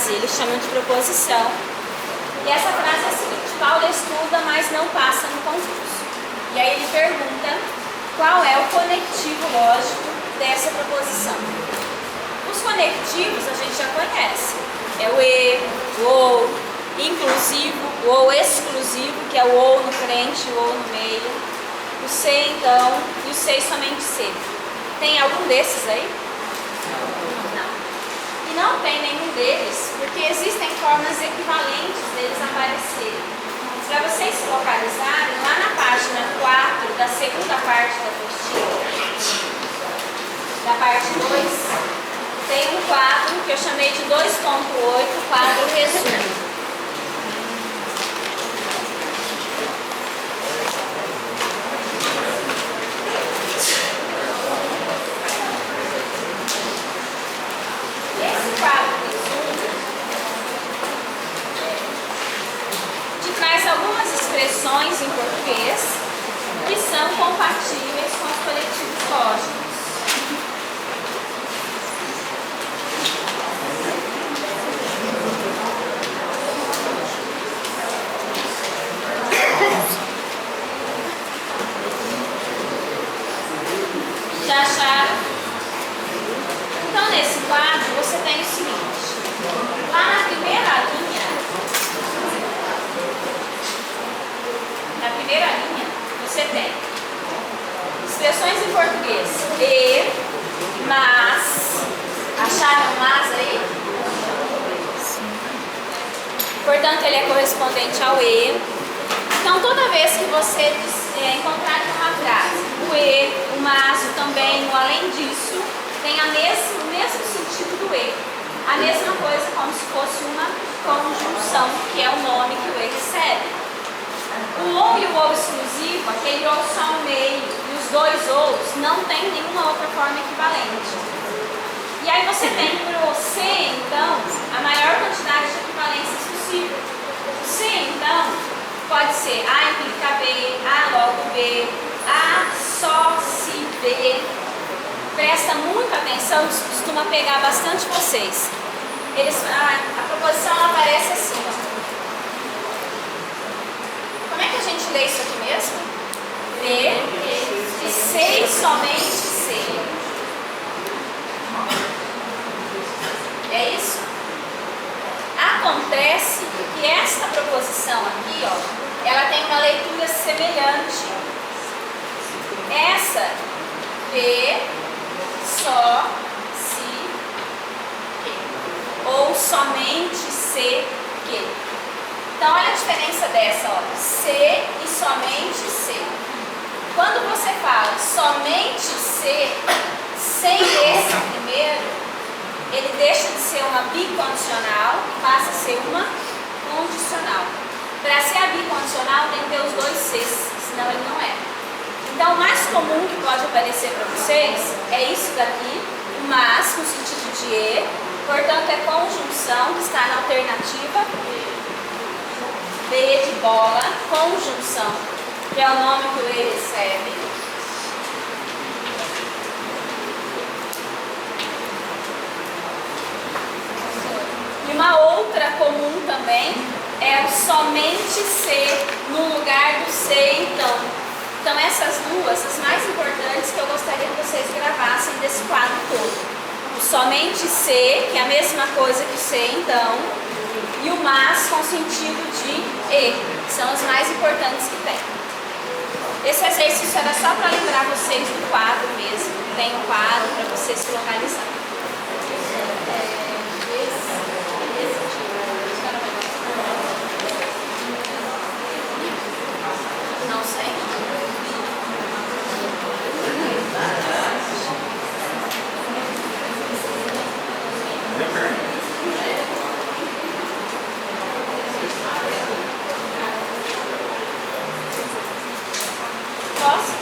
frase, eles chamam de proposição. E essa frase é a seguinte: Paulo estuda, mas não passa no concurso. E aí ele pergunta qual é o conectivo lógico dessa proposição. Os conectivos a gente já conhece. É o e, o ou, inclusivo, o ou exclusivo, que é o ou no frente, o ou no meio, o se então e o se e somente se. Tem algum desses aí? Não. E não tem nenhum deles, porque existem formas equivalentes deles aparecerem. Para vocês se localizarem, lá na página 4 da segunda parte da apostila, da parte 2, tem um quadro que eu chamei de 2.8, quadro resumo. Esse quadro resumo te traz algumas expressões em português que são compatíveis com os coletivos lógicos. Já acharam? Então, nesse quadro, você tem o seguinte: lá na primeira linha, você tem expressões em português e, mas. Acharam mas aí? Portanto, ele é correspondente ao e. Então, toda vez que você encontrar uma frase, o e, o mas, o também, o além disso, tem o mesmo sentido do e. A mesma coisa como se fosse uma conjunção, que é o nome que o e recebe. O ou e o ou exclusivo, aquele ou só no meio, e os dois ous, não tem nenhuma outra forma equivalente. E aí você tem para o se, então, a maior quantidade de equivalências possível. O se, então, pode ser A implica B, A logo B, A só se B. Presta muita atenção, isso costuma pegar bastante vocês. A proposição ela aparece assim. Ó. Como é que a gente lê isso aqui mesmo? B e C e somente C. É isso? Acontece que esta proposição aqui, ó, ela tem uma leitura semelhante. Essa B só se que ou somente se que. Então olha a diferença dessa, ó, se e somente se. Quando você fala somente se, sem esse primeiro, ele deixa de ser uma bicondicional e passa a ser uma condicional. Para ser a bicondicional tem que ter os dois Cs, senão ele não é. Então o mais comum que pode aparecer para vocês é isso daqui, o mas com sentido de e, portanto é conjunção que está na alternativa B de bola, conjunção, que é o nome que o e recebe. E uma outra comum também é o somente se no lugar do se então. Então essas duas, as mais importantes que eu gostaria que vocês gravassem desse quadro todo. O somente se, que é a mesma coisa que o se então, e o mas com sentido de e, que são as mais importantes que tem. Esse exercício era só para lembrar vocês do quadro mesmo. Tem um quadro para vocês se localizarem. Não sei. Posso?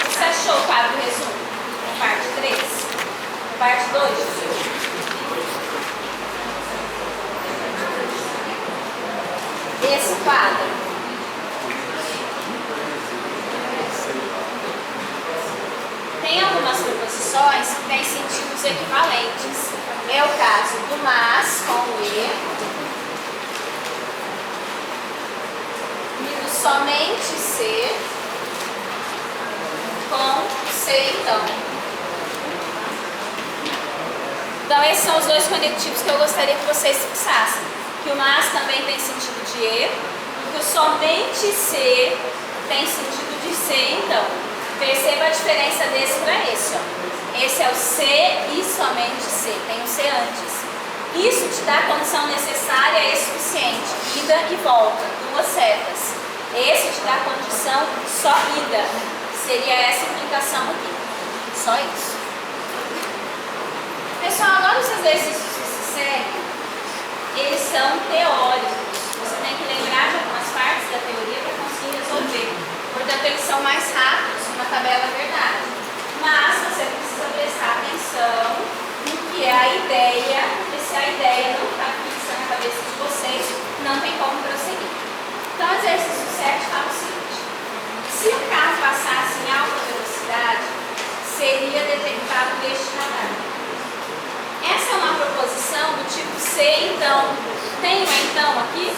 Você achou o quadro resumo? Parte 3? Parte 2? Esse quadro tem algumas proposições proposições que têm sentidos equivalentes. É o caso do mas com o e e do somente se com se então. Então esses são os dois conectivos que eu gostaria que vocês fixassem. Que o mas também tem sentido de e que o somente se tem sentido de se então. Perceba a diferença desse para esse, ó. Esse é o se e somente se, tem o se antes. Isso te dá a condição necessária e suficiente, ida e volta, duas setas. Esse te dá a condição só ida, seria essa implicação aqui, só isso. Pessoal, agora os exercícios que se seguem, eles são teóricos. Você tem que lembrar de algumas partes da teoria para conseguir resolver. Portanto, eles são mais rápidos que uma tabela verdade. Mas você precisa prestar atenção no que é a ideia, porque se a ideia não está fixa na cabeça de vocês, não tem como prosseguir. Então, o exercício 7 fala o seguinte: se o carro passasse em alta velocidade, seria detectado neste radar. Essa é uma proposição do tipo se então. Tem o então aqui?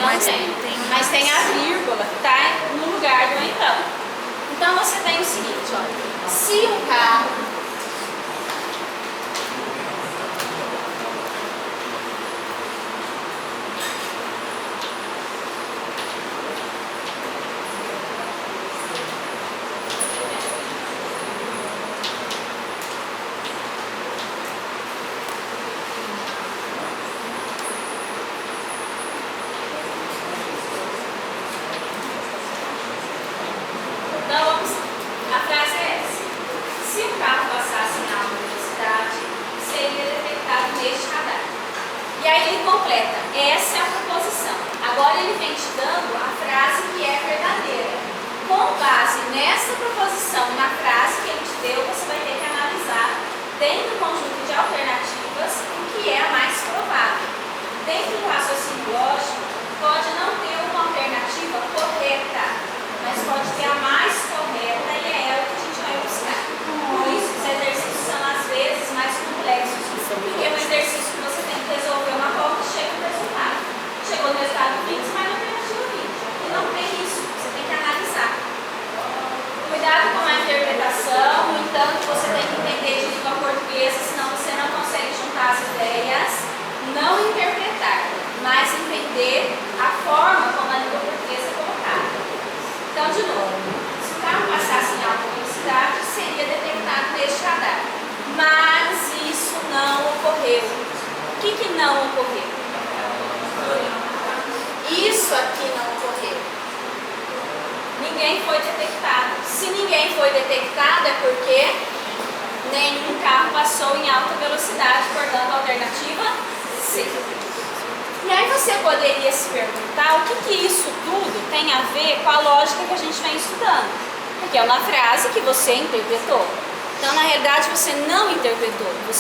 Não tem. Mas tem a vírgula que está no lugar do então. Então você tem o seguinte, olha. Se um carro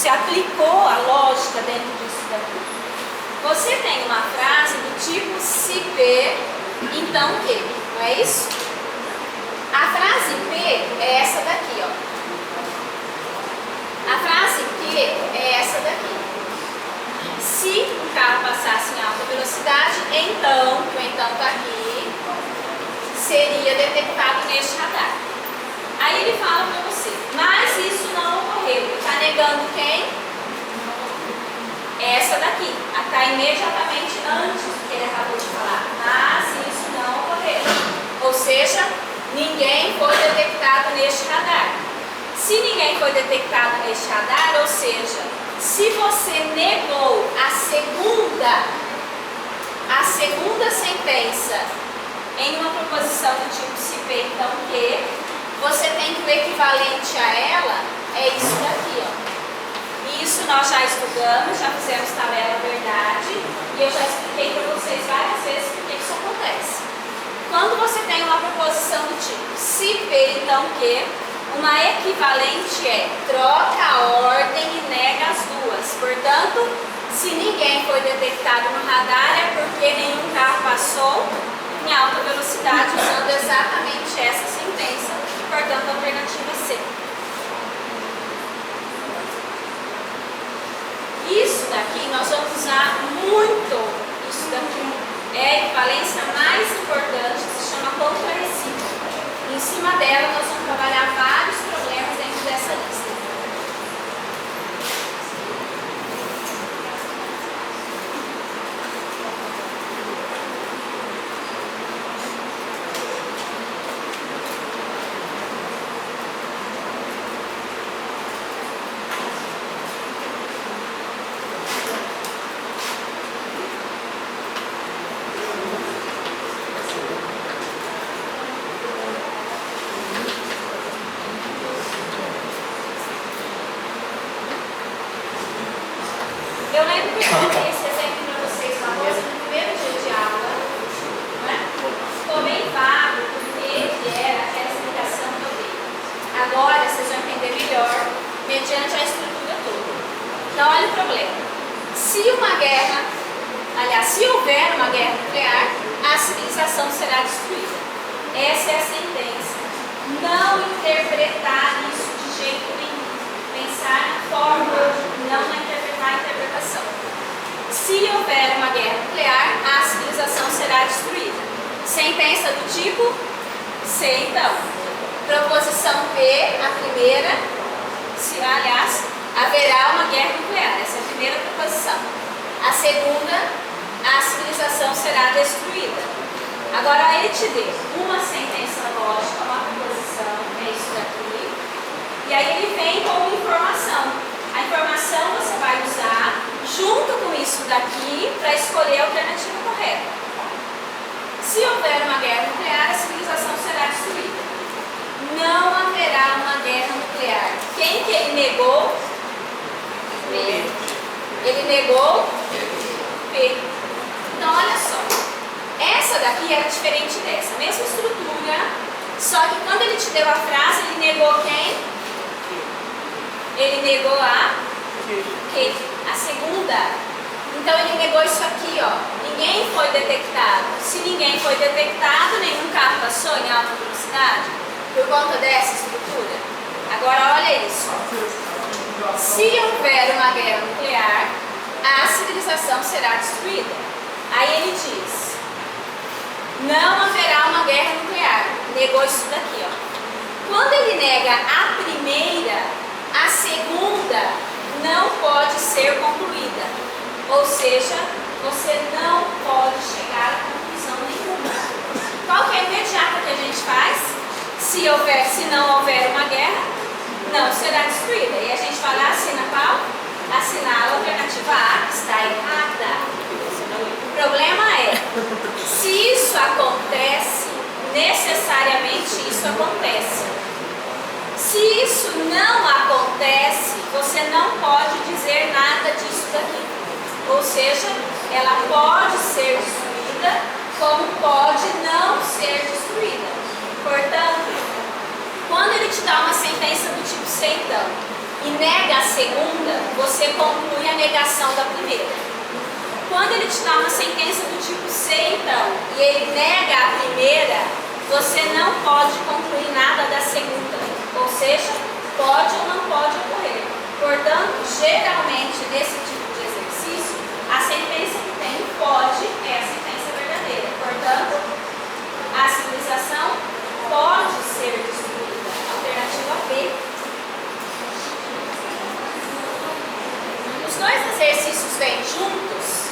você aplicou a lógica dentro disso daqui. Você tem uma frase do tipo se P, então Q, não é isso? A frase P é essa daqui, ó. A frase Q é essa daqui. Se o carro passasse em alta velocidade, então, que o então está aqui, seria detectado neste radar. Aí ele fala para você, mas isso não ocorreu. Ele está negando quem? Essa daqui. Está imediatamente antes do que ele acabou de falar. Mas isso não ocorreu. Ou seja, ninguém foi detectado neste radar. Se ninguém foi detectado neste radar, ou seja, se você negou a segunda sentença em uma proposição do tipo se P, então Q, você tem que o equivalente a ela é isso daqui, ó. Isso nós já estudamos, já fizemos tabela verdade e eu já expliquei para vocês várias vezes por que isso acontece. Quando você tem uma proposição do tipo se P, então Q, uma equivalente é troca a ordem e nega as duas. Portanto, se ninguém foi detectado no radar é porque nenhum carro passou em alta velocidade usando exatamente essa sentença. Portanto, a alternativa C. vamos usar muito isso daqui. É a equivalência mais importante, que se chama contra recíproca. Em cima dela, nós vamos trabalhar vários problemas dentro dessa lista. Eu lembro que eu dei esse exemplo para vocês uma coisa no primeiro dia de aula, né? Ficou bem vago porque era aquela explicação que eu dei. Agora vocês vão entender melhor mediante a estrutura toda. Então olha o problema. Se houver uma guerra nuclear, a civilização será destruída. Essa é a sentença. Não interpretar isso de jeito nenhum. Pensar na forma, não na interpretação. Se houver uma guerra nuclear, a civilização será destruída. Sentença do tipo C, então. Proposição P, a primeira, haverá uma guerra nuclear. Essa é a primeira proposição. A segunda, a civilização será destruída. Agora ele te deu uma sentença lógica, uma proposição, é isso daqui. E aí ele vem com uma informação. A informação você vai usar junto com isso daqui para escolher a alternativa correta. Se houver uma guerra nuclear, a civilização será destruída. Não haverá uma guerra nuclear. Quem que ele negou? P. Ele negou P. Então olha só. Essa daqui era diferente dessa. Mesma estrutura. Só que quando ele te deu a frase, ele negou quem? Ele negou a Q. A segunda. Então ele negou isso aqui, ó. Ninguém foi detectado. Se ninguém foi detectado, nenhum carro passou em alta velocidade por conta dessa estrutura. Agora olha isso. Se houver uma guerra nuclear, a civilização será destruída. Aí ele diz: não haverá uma guerra nuclear. Negou isso daqui, ó. Quando ele nega a primeira, a segunda não pode ser concluída. Ou seja, você não pode chegar a conclusão nenhuma. Qual que é a imediata que a gente faz? Se não houver uma guerra, não será destruída. E a gente vai lá, assina qual? Assinala a alternativa A, que está errada. O problema é, se isso acontece, necessariamente isso acontece. Se isso não acontece, você não pode dizer nada disso daqui. Ou seja, ela pode ser destruída, como pode não ser destruída. Portanto, quando ele te dá uma sentença do tipo C, então, e nega a segunda, você conclui a negação da primeira. Quando ele te dá uma sentença do tipo C, então, e ele nega a primeira, você não pode concluir nada da segunda. Ou seja, pode ou não pode ocorrer. Portanto, geralmente, nesse tipo de exercício, a sentença que tem pode é a sentença verdadeira. Portanto, a civilização pode ser destruída. Alternativa B. Os dois exercícios vêm juntos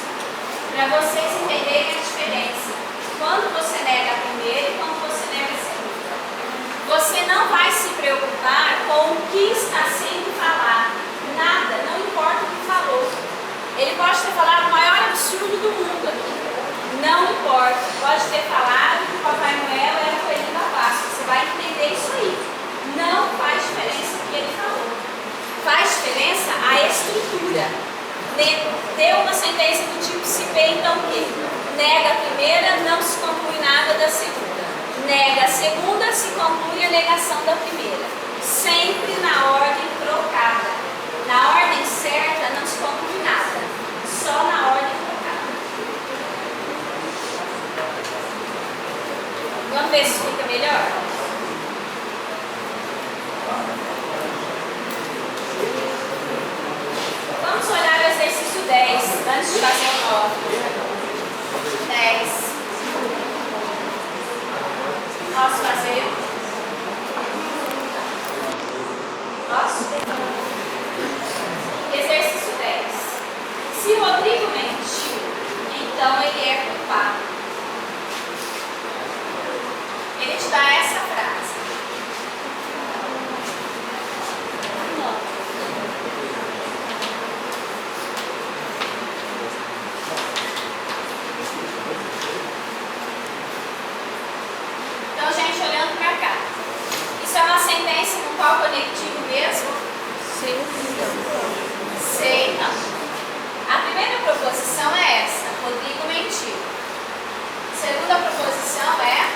para vocês entenderem a diferença. Quando você nega a primeira e quando você nega a segunda. Você não vai se preocupar com o que está sendo falado. Nada, não importa o que falou. Ele pode ter falado o maior absurdo do mundo aqui. Não importa. Pode ter falado que o Papai Noel era o coelhinho da Páscoa. Você vai entender isso aí. Não faz diferença o que ele falou. Faz diferença a estrutura. Deu uma sentença do tipo se P, então o quê? Nega a primeira, não se conclui nada da segunda. Nega a segunda, se conclui a negação da primeira. Sempre na ordem trocada. Na ordem certa não se conclui nada. Só na ordem trocada. Vamos ver se fica melhor? Vamos olhar o exercício 10. Antes de fazer o 9. 10. Posso fazer? Posso? Exercício 10. Se o Rodrigo mentiu, então ele é culpado. Ele te dá essa frase. Então, gente, olhando para cá. Isso é uma sentença com qual conectivo mesmo? Sim. Sei, não. A primeira proposição é essa. Rodrigo mentiu. A segunda proposição é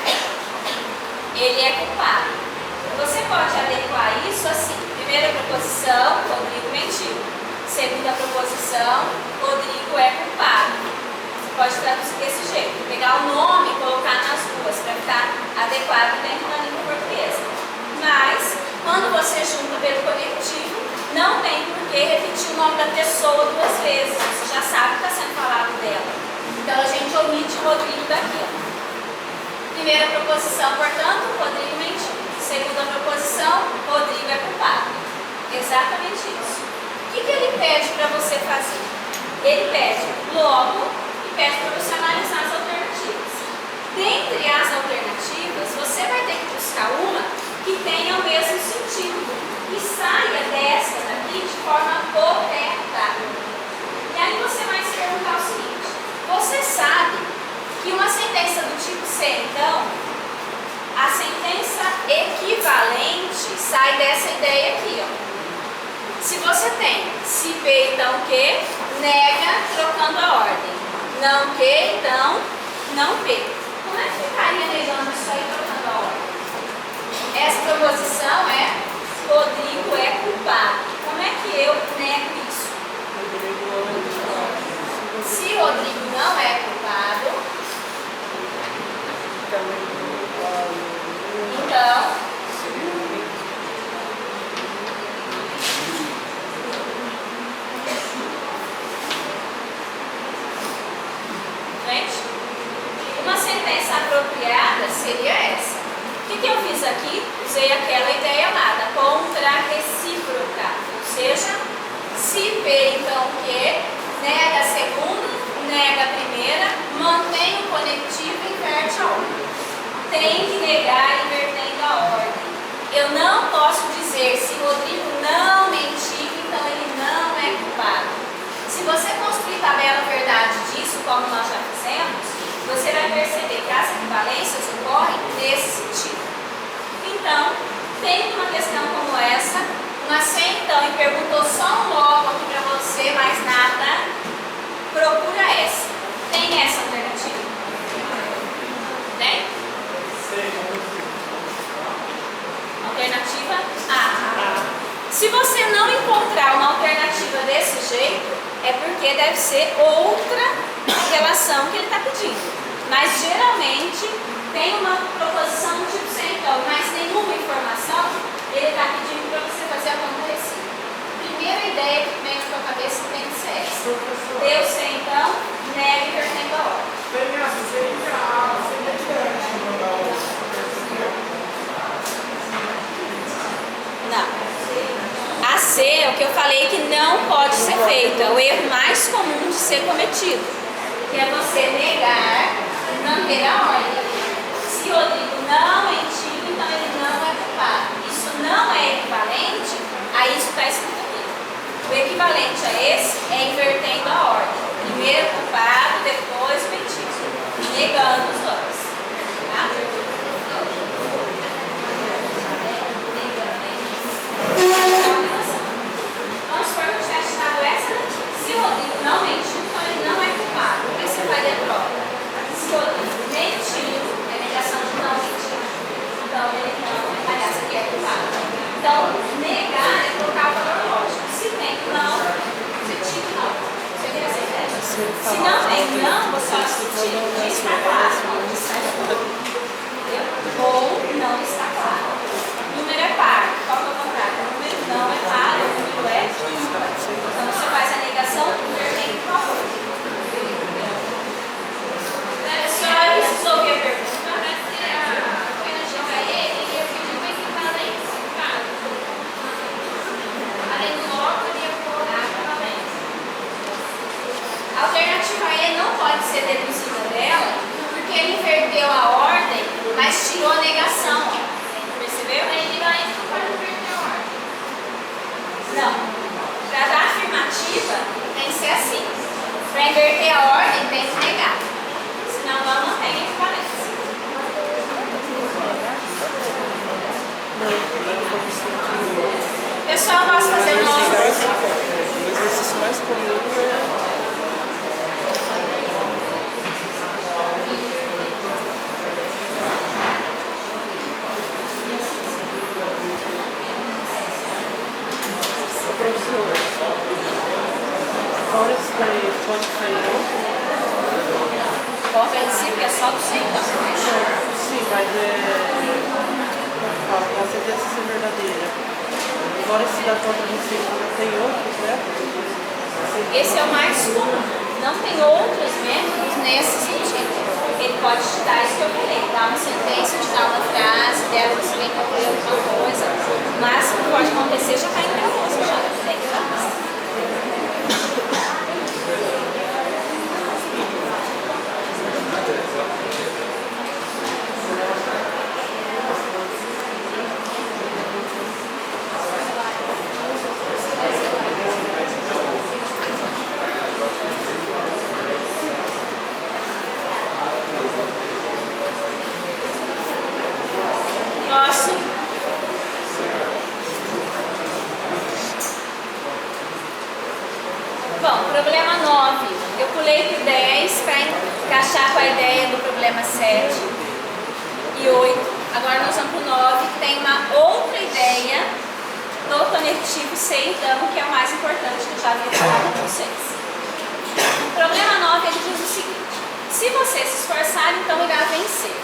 ele é culpado. Você pode adequar isso assim. Primeira proposição, Rodrigo mentiu. Segunda proposição, Rodrigo é culpado. Você pode traduzir desse jeito. Pegar o nome e colocar nas duas para ficar adequado dentro da língua portuguesa. Mas, quando você junta pelo conectivo, não tem por que repetir o nome da pessoa duas vezes. Você já sabe que está sendo falado dela. Então, a gente omite o Rodrigo daqui. Primeira proposição, portanto, Rodrigo mentiu. Segunda proposição, Rodrigo é culpado. Exatamente isso. O que ele pede para você fazer? Ele pede logo e pede para você analisar as alternativas. Dentre as alternativas, você vai ter que buscar uma que tenha o mesmo sentido e saia dessa daqui de forma correta. E aí você vai se perguntar o seguinte: você sabe que uma sentença do tipo C, então, a sentença equivalente sai dessa ideia aqui, ó. Se você tem se P, então Q, nega trocando a ordem. Não Q, então não P. Como é que ficaria negando isso aí trocando a ordem? Essa proposição é Rodrigo é culpado. Como é que eu nego isso? Se Rodrigo não é culpado, então gente, uma sentença apropriada seria essa. O que eu fiz aqui? Usei aquela ideia lá da contra-recíproca. Ou seja, se P, então Q, nega a segunda, nega a primeira, mantém o conectivo e inverte a ordem. Tem que negar invertendo a ordem. Eu não posso dizer se Rodrigo não mentiu, então ele não é culpado. Se você construir tabela verdade disso, como nós já fizemos, você vai perceber que as equivalências ocorrem nesse sentido. Então, tendo uma questão como essa, uma C então e perguntou só um logo aqui para você, mais nada, procura essa. Tem essa alternativa? Tem? Alternativa A. Se você não encontrar uma alternativa desse jeito, é porque deve ser outra relação que ele está pedindo. Mas geralmente tem uma proposição do tipo C, então, mas nenhuma informação, ele está pedindo para você fazer a conta recíproca. Primeira ideia que vem na sua cabeça tem que ser essa. Deu C, então, nega invertendo a ordem. Não. A C é o que eu falei que não pode ser feito. É o erro mais comum de ser cometido. Que é você negar e manter a ordem. Se o Rodrigo não mentiu, então ele não é culpado. Isso não é equivalente a isso que está escrito aqui. O equivalente a esse é invertendo a ordem. Primeiro culpado, depois mentido. Negando os dois. Tá? Vamos supor que eu tivesse dado essa daqui. Se o Rodrigo não mentiu, então ele não é culpado. Aí você faria a prova. Se o Rodrigo mentiu, é negação de não mentir. Então ele não, aliás, aqui é culpado. Então, negar é colocar o valor lógico. Se tem não, você tira não. Você vira essa ideia. Se não tem não, você tira, está claro. Ou não está claro. Número é par. Qual que é o contrário? O número não é par, o número é. Então você faz a negação invertendo o valor. ser deduzida dela, porque ele inverteu a ordem, mas tirou a negação. Percebeu? Ele não pode inverter a ordem. Não. Para dar afirmativa, tem que ser assim. Para inverter a ordem, tem que negar. Senão ela não tem equivalência. Pessoal, posso fazer o nosso? O exercício mais comum é... Professor, agora isso daí pode cair? Qual princípio é só do sim, então? Sim, mas a sentença ser verdadeira. Agora esse da conta princípio não tem outros, né? Esse é o mais comum. Não tem outros métodos nesse sentido. Ele pode te dar isso que eu falei, dar uma sentença, te dar uma frase, dela você vem concluir alguma coisa. Mas o que pode acontecer já está em nervoso, já tem que dar. Posso? Bom, problema 9. Eu pulei para o 10 para encaixar com a ideia do problema 7 e 8. Agora nós vamos para o 9, que tem uma outra ideia do conectivo C, então, que é o mais importante que eu já havia falado com vocês. O problema 9 ele diz o seguinte: se você se esforçar, então irá vencer.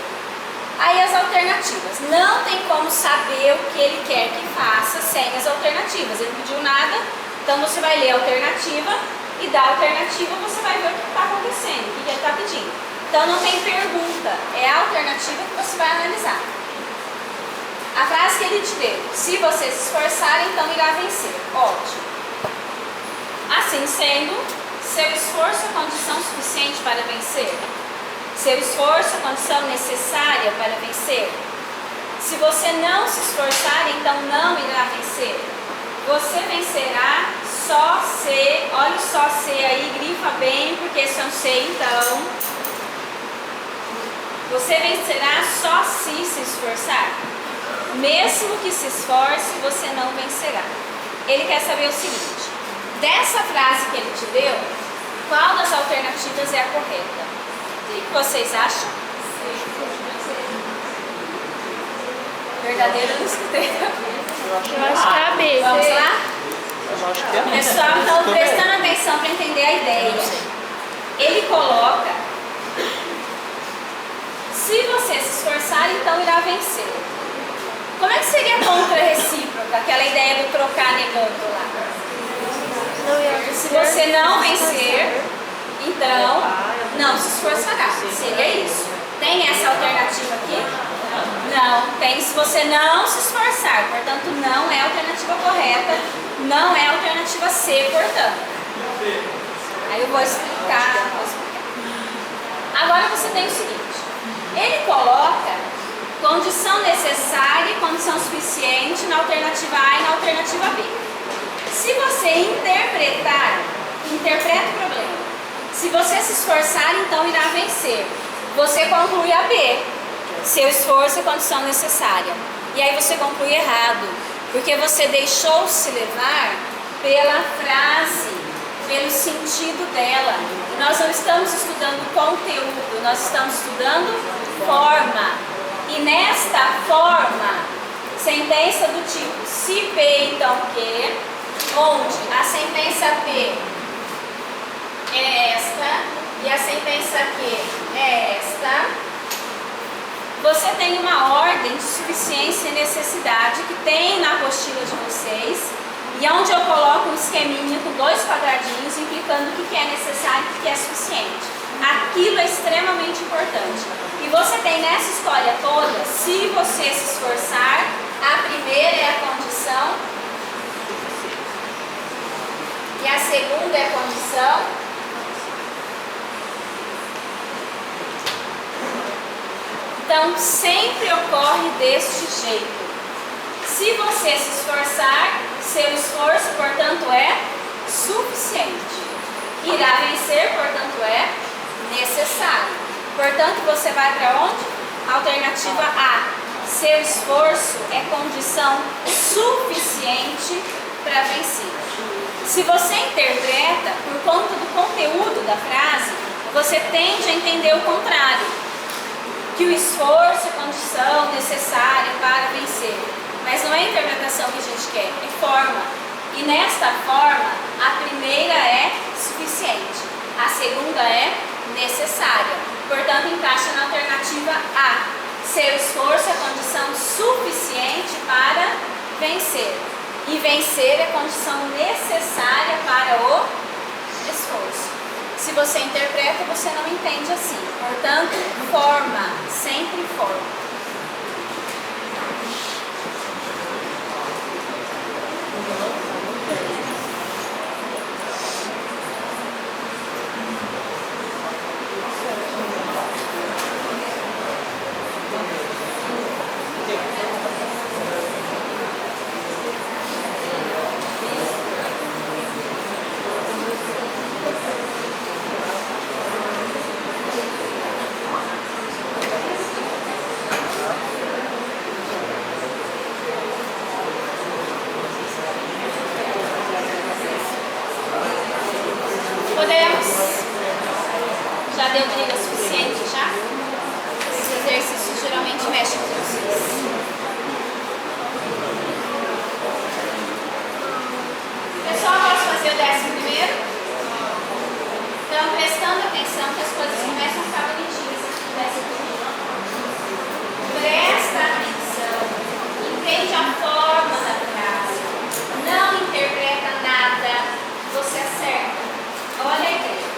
Aí as alternativas. Não tem como saber o que ele quer que faça sem as alternativas. Ele não pediu nada, então você vai ler a alternativa e da alternativa você vai ver o que está acontecendo, o que ele está pedindo. Então não tem pergunta, é a alternativa que você vai analisar. A frase que ele te deu: se você se esforçar, então irá vencer. Ótimo. Assim sendo, seu esforço é condição suficiente para vencer? Seu esforço é condição necessária para vencer? Se você não se esforçar, então não irá vencer. Você vencerá só se, olha só se aí, grifa bem, porque esse é um se então. Você vencerá só se esforçar. Mesmo que se esforce, você não vencerá. Ele quer saber o seguinte: dessa frase que ele te deu, qual das alternativas é a correta? O que vocês acham? Verdadeiro eu não escutei. Eu acho que é a B. Vamos lá? Eu acho que é. Pessoal, então prestando atenção para entender a ideia. Ele coloca: se você se esforçar, então irá vencer. Como é que seria a contra recíproca? Aquela ideia do trocar negando lá. Se você não vencer, então não se esforçará. Seria isso. Tem essa alternativa aqui? Não. Tem se você não se esforçar. Portanto, não é a alternativa correta. Não é a alternativa C, portanto. Aí eu vou explicar. Agora você tem o seguinte: ele coloca condição necessária e condição suficiente na alternativa A e na alternativa B. Se você interpreta o problema. Se você se esforçar, então irá vencer. Você conclui a B. Seu esforço é condição necessária. E aí você conclui errado, porque você deixou-se levar pela frase, pelo sentido dela. Nós não estamos estudando conteúdo, nós estamos estudando forma. E nesta forma, sentença do tipo se P, então Q, onde a sentença P é esta e a sentença Q é esta, você tem uma ordem de suficiência e necessidade que tem na apostila de vocês, e onde eu coloco um esqueminha com 2 quadradinhos implicando o que é necessário e o que é suficiente. Aquilo é extremamente importante. E você tem nessa história toda, se você se esforçar, a primeira é a condição e a segunda é a condição Então, sempre ocorre deste jeito. Se você se esforçar, seu esforço, portanto, é suficiente. Irá vencer, portanto, é necessário. Portanto, você vai para onde? Alternativa A. Seu esforço é condição suficiente para vencer. Se você interpreta por conta do conteúdo da frase, você tende a entender o contrário, que o esforço é condição necessária para vencer. Mas não é a interpretação que a gente quer, é forma. E nesta forma, a primeira é suficiente, a segunda é necessária. Portanto, encaixa na alternativa A. Seu esforço é condição suficiente para vencer. E vencer é condição necessária para o esforço. Se você interpreta, você não entende assim. Portanto, forma, sempre forma. Já deu briga suficiente já? Esse exercício geralmente mexe com vocês. Pessoal, posso fazer o 11º? Então, prestando atenção que as coisas começam a ficar bonitinhas aqui no 11º. Presta atenção, entende a forma da frase, não interpreta nada, você acerta. Olha a ideia.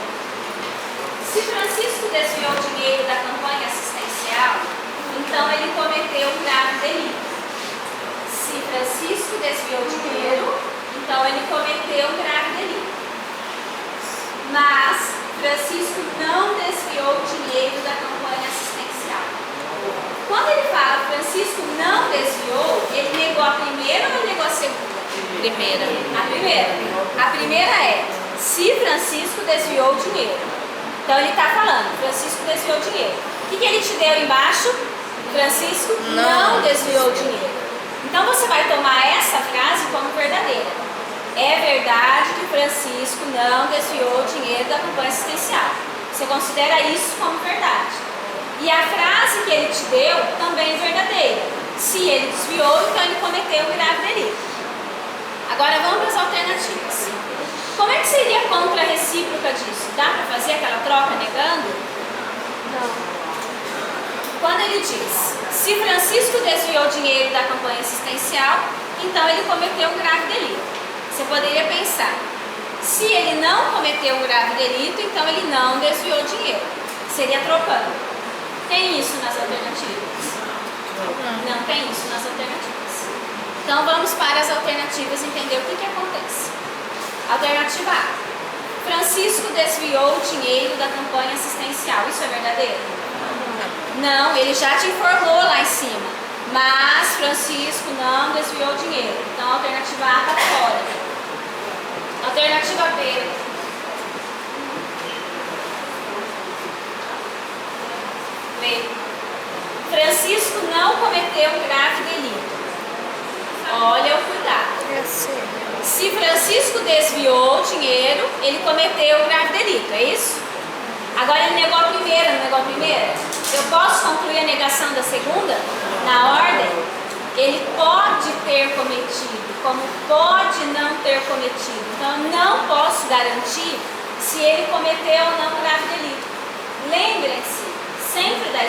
Se Francisco desviou dinheiro da campanha assistencial, então ele cometeu um grave delito. Se Francisco desviou dinheiro, então ele cometeu um grave delito. Mas Francisco não desviou dinheiro da campanha assistencial. Quando ele fala Francisco não desviou, ele negou a primeira ou ele negou a segunda? Primeira. A primeira. A primeira é, se Francisco desviou dinheiro. Então ele está falando, Francisco desviou dinheiro. O que ele te deu embaixo? Francisco não desviou dinheiro. Então você vai tomar essa frase como verdadeira. É verdade que Francisco não desviou dinheiro da campanha assistencial. Você considera isso como verdade. E a frase que ele te deu também é verdadeira. Se ele desviou, então ele cometeu um grave delito. Agora vamos para as alternativas. Como é que seria a contra recíproca disso? Dá para fazer aquela troca negando? Não. Quando ele diz, se Francisco desviou dinheiro da campanha assistencial, então ele cometeu um grave delito. Você poderia pensar, se ele não cometeu um grave delito, então ele não desviou dinheiro. Seria trocando. Tem isso nas alternativas? Não tem isso nas alternativas. Então vamos para as alternativas entender o que acontece. Alternativa A. Francisco desviou o dinheiro da campanha assistencial. Isso é verdadeiro? Não, ele já te informou lá em cima. Mas Francisco não desviou o dinheiro. Então a alternativa A está fora. Alternativa B. B. Francisco não cometeu um grave delito. Olha o cuidado. Se Francisco desviou o dinheiro, ele cometeu um grave delito, é isso? Agora ele negou a primeira, não negou a primeira? Eu posso concluir a negação da segunda? Na ordem? Ele pode ter cometido, como pode não ter cometido. Então eu não posso garantir se ele cometeu ou não um grave delito. Lembrem-se sempre da